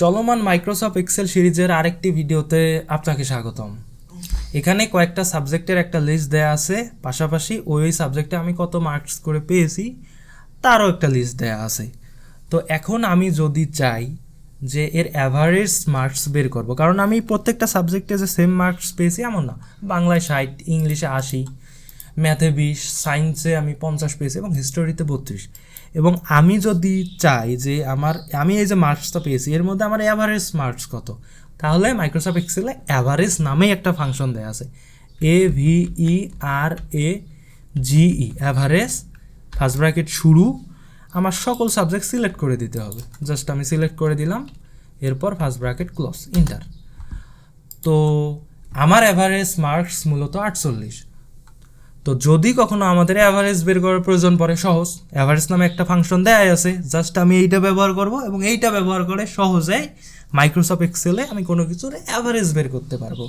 চলমান Microsoft Excel সিরিজের আরেকটি ভিডিওতে আপনাকে স্বাগতম। এখানে কয়েকটা সাবজেক্টের একটা লিস্ট দেয়া আছে, পাশাপাশি ওই সাবজেক্টে আমি কত মার্কস করে পেয়েছি তারও একটা লিস্ট দেয়া আছে। তো এখন আমি যদি চাই যে এর অ্যাভারেজ মার্কস বের করব, কারণ আমি প্রত্যেকটা সাবজেক্টে যে সেম মার্কস পেয়েছি এমন না। বাংলায় 60, ইংলিশে 80, ম্যাথে 20, সায়েন্সে আমি 50 পেয়েছি এবং হিস্টোরিতে 32। এবং আমি যদি চাই যে আমি এই যে মার্কসটা পেয়েছি এর মধ্যে আমার অ্যাভারেজ মার্কস কত, তাহলে মাইক্রোসফট এক্সেলে অ্যাভারেজ নামেই একটা ফাংশন দেওয়া আছে, AVERAGE, অ্যাভারেজ, ফার্স্ট ব্র্যাকেট শুরু, আমার সকল সাবজেক্ট সিলেক্ট করে দিতে হবে। জাস্ট আমি সিলেক্ট করে দিলাম, এরপর ফার্স্ট ব্র্যাকেট ক্লোজ, ইন্টার। তো আমার অ্যাভারেজ মার্কস মূলত 48। তো যদি কখনো আমাদের অ্যাভারেজ বের করার প্রয়োজন পড়ে, সহজ, অ্যাভারেজ নামে একটা ফাংশন দেওয়াই আছে, জাস্ট আমি এইটা ব্যবহার করব এবং এইটা ব্যবহার করে সহজেই মাইক্রোসফট এক্সেলে আমি কোনো কিছুর অ্যাভারেজ বের করতে পারবো।